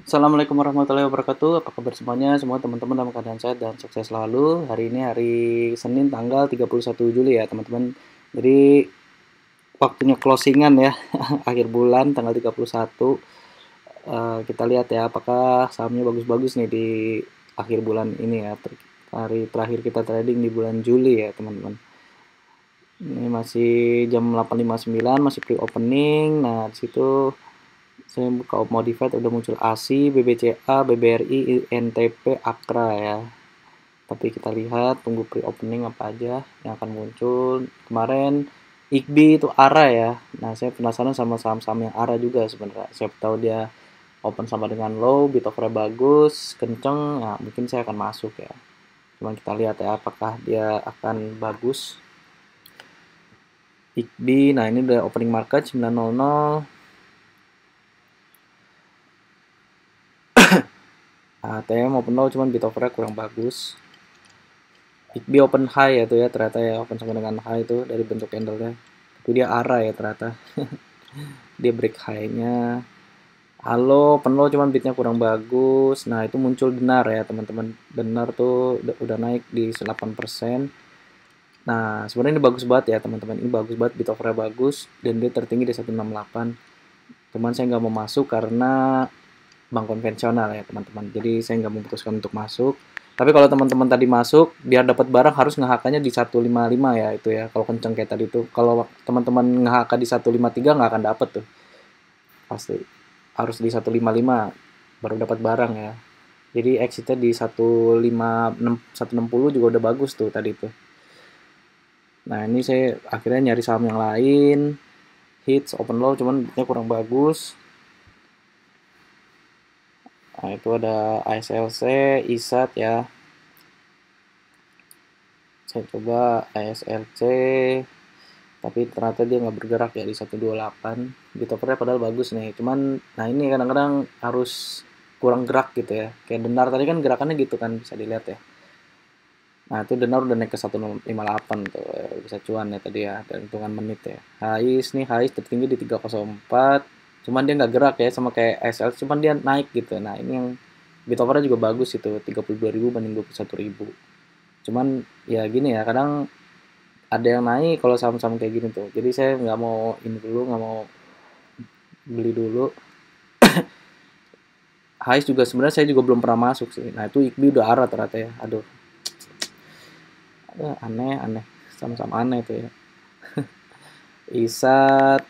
Assalamualaikum warahmatullahi wabarakatuh. Apa kabar semuanya? Semua teman-teman dalam keadaan sehat dan sukses selalu. Hari ini hari Senin tanggal 31 Juli ya, teman-teman. Jadi waktunya closingan ya, akhir bulan tanggal 31. Kita lihat ya apakah sahamnya bagus-bagus nih di akhir bulan ini ya. Hari terakhir kita trading di bulan Juli ya, teman-teman. Ini masih jam 8.59, masih pre-opening. Nah, di situ saya buka modified udah muncul ASI, BBCA, BBRI, NTP, Akra ya. Tapi kita lihat tunggu pre-opening apa aja yang akan muncul. Kemarin IKBI itu ARA ya. Nah, saya penasaran sama saham-saham yang ARA juga sebenarnya. Saya tahu dia open sama dengan low, bit offer bagus, kenceng, ya mungkin saya akan masuk ya. Cuma kita lihat ya apakah dia akan bagus. IKBI, nah ini udah opening market 900. ATM open low cuman bit offer kurang bagus. IKBI open high ya tuh ya, ternyata ya open sama dengan high itu dari bentuk candlenya. Tapi dia arah ya ternyata. Dia break high-nya. Halo, open low cuman bitnya kurang bagus. Nah, itu muncul Denar ya, teman-teman. Denar tuh udah naik di 8%. Nah, sebenarnya ini bagus banget ya, teman-teman. Ini bagus banget, bit offer bagus dan dia tertinggi di 168. Cuman saya nggak mau masuk karena bank konvensional ya, teman-teman. Jadi saya nggak memutuskan untuk masuk. Tapi kalau teman-teman tadi masuk, biar dapat barang harus nge-HK-nya di 155 ya itu ya. Kalau kenceng kayak tadi tuh. Kalau teman-teman nge-HK di 153 nggak akan dapat tuh. Pasti harus di 155 baru dapat barang ya. Jadi exitnya di 160 juga udah bagus tuh tadi tuh. Nah, ini saya akhirnya nyari saham yang lain. Hits open low cuman bitnya kurang bagus. Nah, itu ada ASLC, ISAT ya. Saya coba ASLC, tapi ternyata dia nggak bergerak ya di 128. Bit offernya padahal bagus nih. Cuman, nah ini kadang-kadang harus kurang gerak gitu ya. Kayak Denar tadi kan gerakannya gitu kan, bisa dilihat ya. Nah, itu Denar udah naik ke 158 tuh. Bisa cuan ya tadi ya, dan hitungan menit ya. Hais nih, Hais tertinggi di 304. Cuman dia nggak gerak ya, sama kayak SL, cuman dia naik gitu. Nah, ini yang bit offernya juga bagus itu, 32.000 banding 21.000. Cuman ya gini ya, kadang ada yang naik kalau saham-saham kayak gini tuh. Jadi saya nggak mau ini dulu, nggak mau beli dulu. Hais juga sebenarnya saya juga belum pernah masuk sih. Nah, itu IKBI udah arah ternyata ya. Aduh, aneh aneh, sama-sama aneh tuh ya. Isat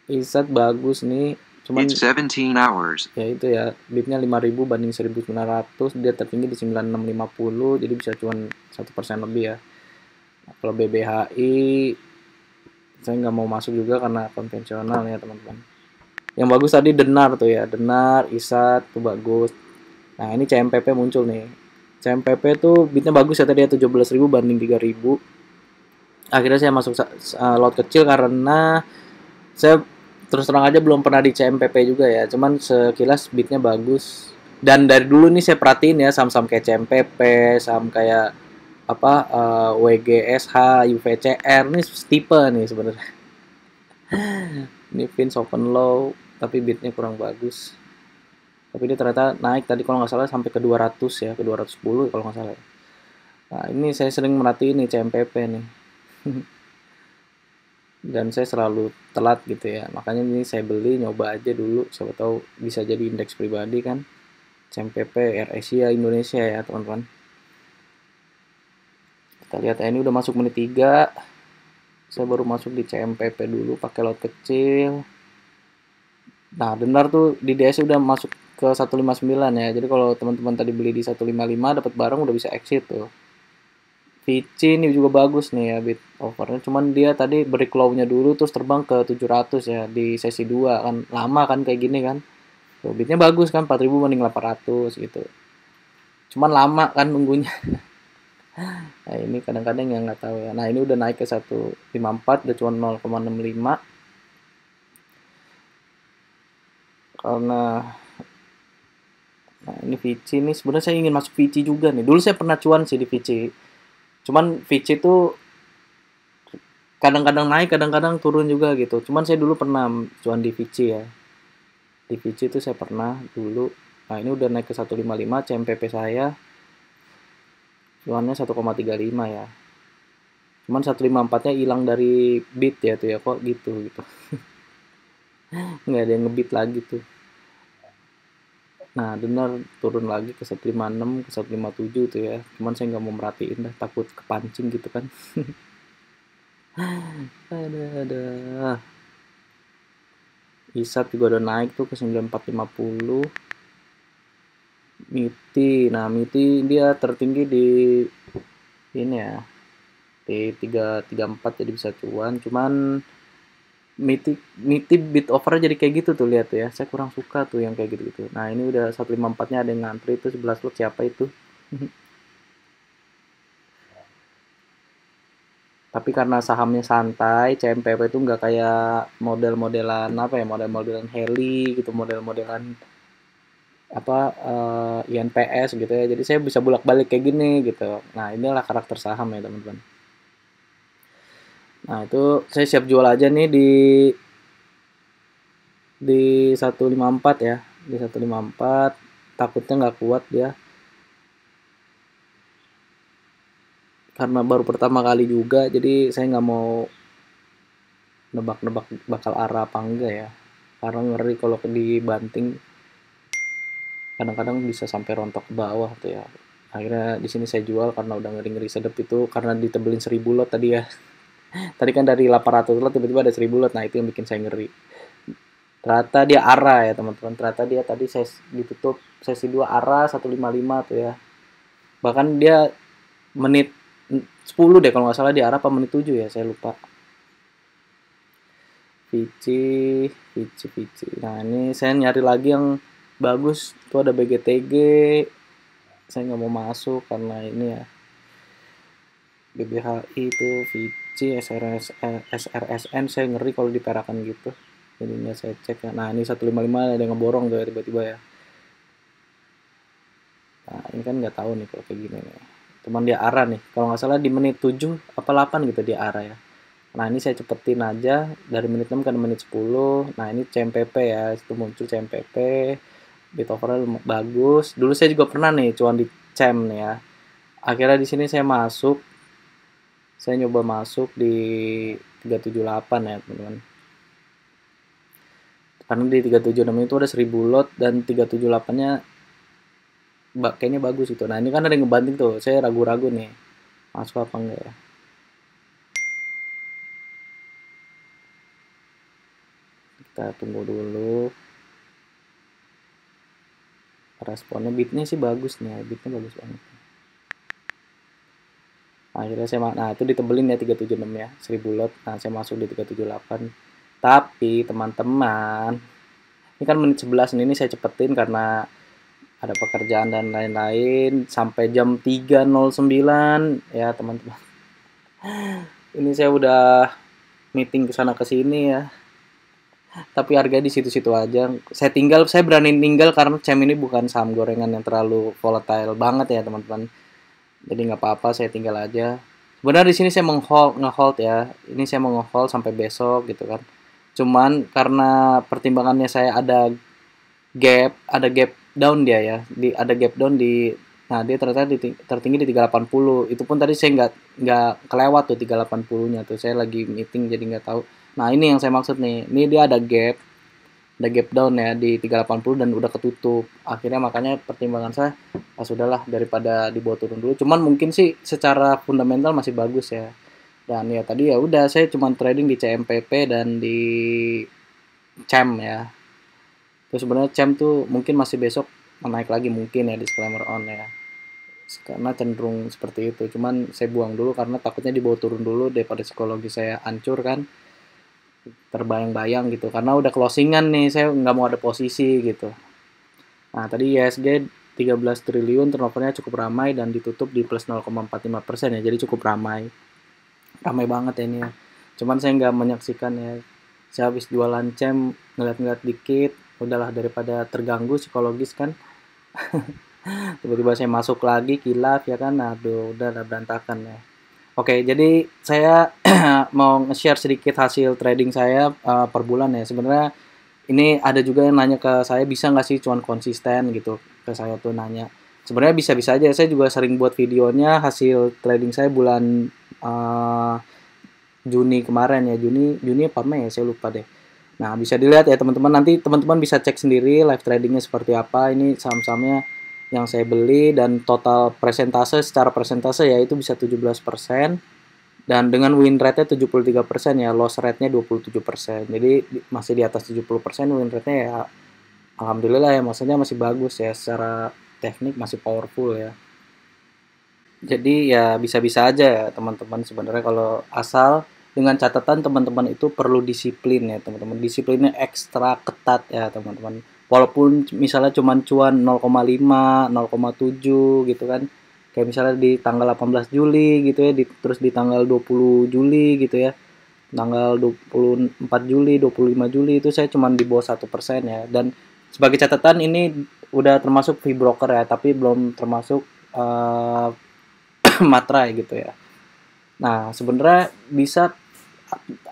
Isat bagus nih, cuman It's 17 hours. ya itu ya, bitnya 5.000 banding 1.900, dia tertinggi di 9650, jadi bisa cuan 1% lebih ya. Nah, kalau BBHI saya nggak mau masuk juga karena konvensional ya, teman-teman. Yang bagus tadi Denar tuh ya, Denar, Isat tuh bagus. Nah, ini CMPP muncul nih. CMPP tuh bitnya bagus ya tadi ya, 17.000 banding 3.000. Akhirnya saya masuk lot kecil karena saya terus terang aja belum pernah di CMPP juga ya. Cuman sekilas bitnya bagus. Dan dari dulu nih saya perhatiin ya saham-saham kayak CMPP, saham kayak apa WGSH, UVCR nih tipe nih sebenarnya. Ini Vince open low tapi bitnya kurang bagus. Tapi dia ternyata naik tadi kalau nggak salah sampai ke 200 ya, ke 210 kalau nggak salah. Nah, ini saya sering merhatiin nih CMPP nih. Dan saya selalu telat gitu ya, makanya ini saya beli nyoba aja dulu, siapa tahu bisa jadi indeks pribadi kan. CMPP Air Asia Indonesia ya, teman-teman. Kita lihat ya, ini udah masuk menit 3. Saya baru masuk di CMPP dulu pakai lot kecil. Nah, benar tuh di DS udah masuk ke 159 ya. Jadi kalau teman-teman tadi beli di 155 dapat barang udah bisa exit tuh. Vici ini juga bagus nih ya bit overnya. Cuman dia tadi break low-nya dulu terus terbang ke 700 ya di sesi 2 kan. Lama kan kayak gini kan. Tuh, bitnya bagus kan 4.000 banding 800 gitu. Cuman lama kan nunggunya. Nah, ini kadang-kadang yang nggak tahu ya. Nah, ini udah naik ke 154 udah cuma 0,65 karena nah ini Vici nih sebenarnya saya ingin masuk Vici juga nih. Dulu saya pernah cuan sih di Vici. Cuman Vici tuh kadang-kadang naik, kadang-kadang turun juga gitu. Cuman saya dulu pernah cuan di Vici ya. Di Vici itu saya pernah dulu. Nah ini udah naik ke 155, CMPP saya cuannya 1,35 ya. Cuman 154 nya hilang dari bit ya tuh ya, kok gitu. Nggak ada yang ngebit lagi tuh. Nah benar turun lagi ke 156, ke 157 tuh ya. Cuman saya nggak mau merhatiin dah, takut kepancing gitu kan. Ada. ISAT juga udah naik tuh ke 9450. MITI, nah MITI dia tertinggi di ini ya, di 334 jadi bisa cuan. Cuman MITI MITI bid over jadi kayak gitu tuh, lihat ya. Saya kurang suka tuh yang kayak gitu-gitu. Nah, ini udah 154-nya ada yang ngantri itu 11 lot, siapa itu? Tapi karena sahamnya santai, CMPP itu nggak kayak model-modelan apa ya, model-modelan Heli gitu, model-modelan apa INPS gitu ya. Jadi saya bisa bolak-balik kayak gini gitu. Nah, inilah karakter saham ya, teman-teman. Nah, itu saya siap jual aja nih di 154 ya. Di 154 takutnya nggak kuat dia. Karena baru pertama kali juga, jadi saya nggak mau nebak-nebak bakal arah apa enggak ya. Karena ngeri kalau dibanting kadang-kadang bisa sampai rontok ke bawah tuh ya. Akhirnya di sini saya jual karena udah ngeri-ngeri sedep itu, karena ditebelin 1000 lot tadi ya. Tadi kan dari 800 lot tiba-tiba ada 1000 lot. Nah, itu yang bikin saya ngeri. Ternyata dia arah ya, teman-teman. Ternyata dia tadi saya ditutup sesi 2 arah 155 tuh ya. Bahkan dia menit 10 deh kalau nggak salah di arah, apa menit 7 ya, saya lupa. Vici. Nah, ini saya nyari lagi yang bagus. Itu ada BGTG. Saya nggak mau masuk karena ini ya. BBHI itu, Vici, SRSN, saya ngeri kalau diperakan gitu. Jadinya saya cek ya. Nah, ini 155 ada yang ngeborong tuh ya, tiba-tiba ya. Nah, ini kan nggak tahu nih kalau kayak gini nih. Cuman dia arah nih. Kalau nggak salah di menit 7 apa 8 gitu dia arah ya. Nah, ini saya cepetin aja dari menit 6 ke menit 10. Nah, ini CMPP ya. Itu muncul CMPP. Bit overall bagus. Dulu saya juga pernah nih cuan di CEM nih ya. Akhirnya di sini saya masuk. Saya nyoba masuk di 378 ya, teman-teman. Karena di 376 itu ada 1000 lot dan 378-nya kayaknya bagus itu. Nah, ini kan ada yang ngebanting tuh. Saya ragu-ragu nih. Masuk apa enggak ya. Kita tunggu dulu. Responnya bitnya sih bagus nih. Bitnya bagus banget. Akhirnya saya, nah itu ditebelin ya 376 ya. 1000 lot. Nah, saya masuk di 378. Tapi teman-teman, ini kan menit 11 ini saya cepetin karena ada pekerjaan dan lain-lain sampai jam 3.09 ya, teman-teman. Ini saya udah meeting ke sana ke sini ya. Tapi harga di situ-situ aja. Saya berani tinggal karena CEM ini bukan saham gorengan yang terlalu volatile banget ya, teman-teman. Jadi nggak apa-apa, saya tinggal aja. Sebenarnya di sini saya ngehold ya. Ini saya mau ngehold sampai besok gitu kan. Cuman karena pertimbangannya saya ada gap down dia ya. Ada gap down di, nah dia ternyata tertinggi di 380. Itu pun tadi saya nggak kelewat tuh 380-nya tuh. Saya lagi meeting jadi nggak tahu. Nah, ini yang saya maksud nih. Ini dia ada gap down ya di 380 dan udah ketutup. Akhirnya makanya pertimbangan saya, sudahlah daripada dibawa turun dulu. Cuman mungkin sih secara fundamental masih bagus ya. Dan ya tadi ya udah saya cuman trading di CMPP dan di CEM ya. Terus sebenarnya CEM tuh mungkin masih besok menaik lagi mungkin ya, disclaimer on ya. Karena cenderung seperti itu. Cuman saya buang dulu karena takutnya dibawa turun dulu daripada psikologi saya hancur kan. Terbayang-bayang gitu. Karena udah closingan nih, saya nggak mau ada posisi gitu. Nah, tadi ISG 13 triliun, turnovernya cukup ramai dan ditutup di plus 0,45% ya. Jadi cukup ramai. Ramai banget ya ini ya. Cuman saya nggak menyaksikan ya. Saya habis jualan CEM, ngeliat-ngeliat dikit. Udahlah daripada terganggu psikologis kan. Tiba-tiba saya masuk lagi kilaf ya kan. Aduh, udah berantakan ya. Oke, jadi saya mau nge-share sedikit hasil trading saya per bulan ya. Sebenarnya Ini ada juga yang nanya ke saya, bisa nggak sih cuan konsisten gitu, ke saya tuh nanya. Sebenarnya bisa-bisa aja, saya juga sering buat videonya hasil trading saya bulan Juni kemarin ya, Juni apa Mei ya, saya lupa deh. Nah, bisa dilihat ya teman-teman, nanti teman-teman bisa cek sendiri live tradingnya seperti apa. Ini saham-sahamnya yang saya beli, dan total persentase, secara persentase ya itu bisa 17%, dan dengan win rate-nya 73% ya, loss rate-nya 27%. Jadi masih di atas 70%, win rate-nya ya alhamdulillah ya, maksudnya masih bagus ya, secara teknik masih powerful ya. Jadi ya bisa-bisa aja ya teman-teman sebenarnya, kalau asal dengan catatan teman-teman itu perlu disiplin ya teman-teman. Disiplinnya ekstra ketat ya teman-teman. Walaupun misalnya cuma cuan 0,5, 0,7 gitu kan. Kayak misalnya di tanggal 18 Juli gitu ya, terus di tanggal 20 Juli gitu ya. Tanggal 24 Juli, 25 Juli itu saya cuma di bawah 1% ya. Dan sebagai catatan ini udah termasuk fee broker ya, tapi belum termasuk materai gitu ya. Nah, sebenarnya bisa,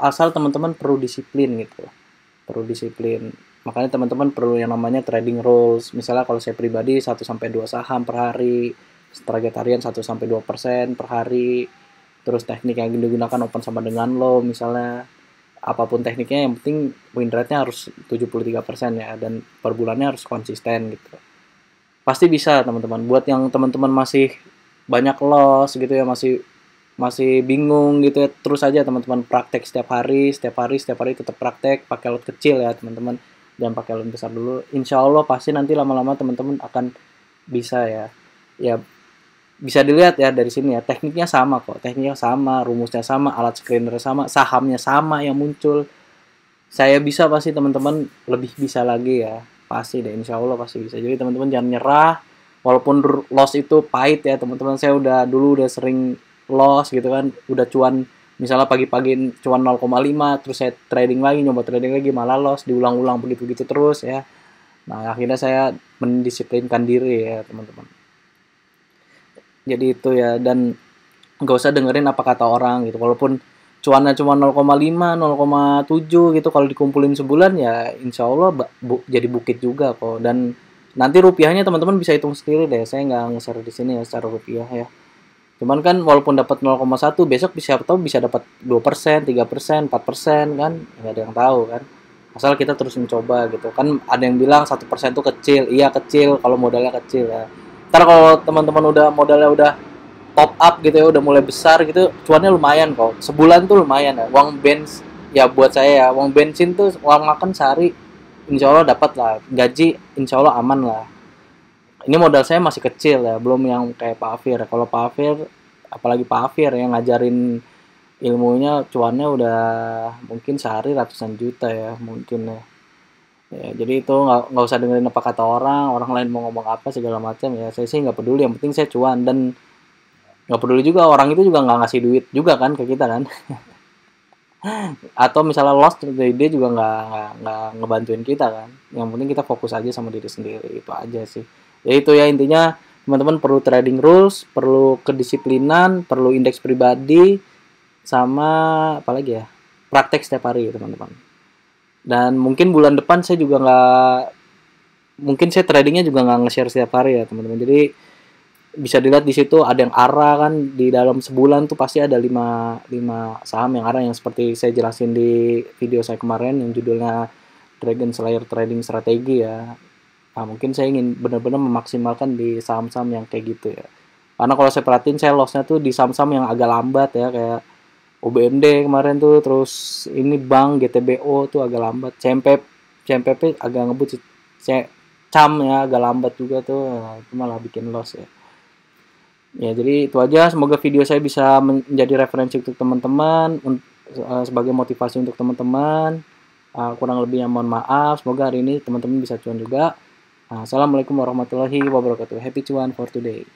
asal teman-teman perlu disiplin gitu. Perlu disiplin. Makanya teman-teman perlu yang namanya trading rules. Misalnya kalau saya pribadi 1 sampai 2 saham per hari, target harian 1 sampai 2% per hari. Terus teknik yang digunakan open sama dengan low misalnya. Apapun tekniknya, yang penting win rate-nya harus 73% ya, dan per bulannya harus konsisten gitu. Pasti bisa teman-teman. Buat yang teman-teman masih banyak loss gitu ya, masih masih bingung gitu ya, terus aja teman-teman praktek setiap hari tetap praktek, pakai lot kecil ya teman-teman, jangan pakai lot besar dulu. Insya Allah pasti nanti lama-lama teman-teman akan bisa ya. Ya bisa dilihat ya dari sini ya, tekniknya sama kok, tekniknya sama, rumusnya sama, alat screener sama, sahamnya sama yang muncul. Saya bisa, pasti teman-teman lebih bisa lagi ya, pasti deh, insya Allah pasti bisa. Jadi teman-teman jangan nyerah, walaupun loss itu pahit ya teman-teman. Saya udah sering loss gitu kan, udah cuan misalnya pagi-pagi cuan 0,5, terus saya trading lagi, nyoba trading lagi, malah loss, diulang-ulang begitu-begitu terus ya. Nah, akhirnya saya mendisiplinkan diri ya teman-teman. Jadi itu ya, dan nggak usah dengerin apa kata orang gitu, walaupun cuannya cuma 0,5, 0,7 gitu, kalau dikumpulin sebulan ya insya Allah jadi bukit juga kok. Dan nanti rupiahnya teman-teman bisa hitung sendiri deh, saya nggak nge-share di sini ya secara rupiah ya. Cuman kan walaupun dapat 0,1, besok bisa tahu bisa dapat 2%, 3%, 4% kan, nggak ada yang tahu kan. Asal kita terus mencoba gitu kan. Ada yang bilang 1% itu kecil, iya kecil kalau modalnya kecil ya. Ntar kalau teman-teman udah modalnya udah top up gitu ya, udah mulai besar gitu, cuannya lumayan kok. Sebulan tuh lumayan ya. Uang bensin ya, buat saya ya, uang bensin tuh, uang makan sehari insya Allah dapat lah. Gaji insya Allah aman lah. Ini modal saya masih kecil ya, belum yang kayak Pak Afir. Kalau Pak Afir, apalagi Pak Afir yang ngajarin ilmunya, cuannya udah mungkin sehari ratusan juta ya mungkin ya. Ya, jadi itu nggak usah dengerin apa kata orang lain mau ngomong apa segala macam ya. Saya sih nggak peduli, yang penting saya cuan. Dan nggak peduli juga orang itu juga nggak ngasih duit juga kan ke kita kan. Atau misalnya lost, dia juga nggak ngebantuin kita kan. Yang penting kita fokus aja sama diri sendiri, itu aja sih. Ya itu ya, intinya teman-teman perlu trading rules, perlu kedisiplinan, perlu indeks pribadi, sama apalagi ya, praktek setiap hari teman-teman. Dan mungkin bulan depan saya juga nggak, mungkin saya tradingnya juga nggak nge-share setiap hari ya teman-teman. Jadi bisa dilihat di situ ada yang ARA kan, di dalam sebulan tuh pasti ada 5 saham yang ARA, yang seperti saya jelasin di video saya kemarin yang judulnya Dragon Slayer Trading Strategi ya. Nah, mungkin saya ingin benar-benar memaksimalkan di saham-saham yang kayak gitu ya. Karena kalau saya perhatiin, saya lossnya tuh di saham-saham yang agak lambat ya, kayak UBMD kemarin tuh, terus ini Bank GTBO tuh agak lambat, CMPP agak ngebut sih, CAM ya agak lambat juga tuh. Nah, itu malah bikin loss ya. Ya, jadi itu aja. Semoga video saya bisa menjadi referensi untuk teman-teman, sebagai motivasi untuk teman-teman. Kurang lebihnya mohon maaf. Semoga hari ini teman-teman bisa cuan juga. Assalamualaikum warahmatullahi wabarakatuh. Happy cuan for today.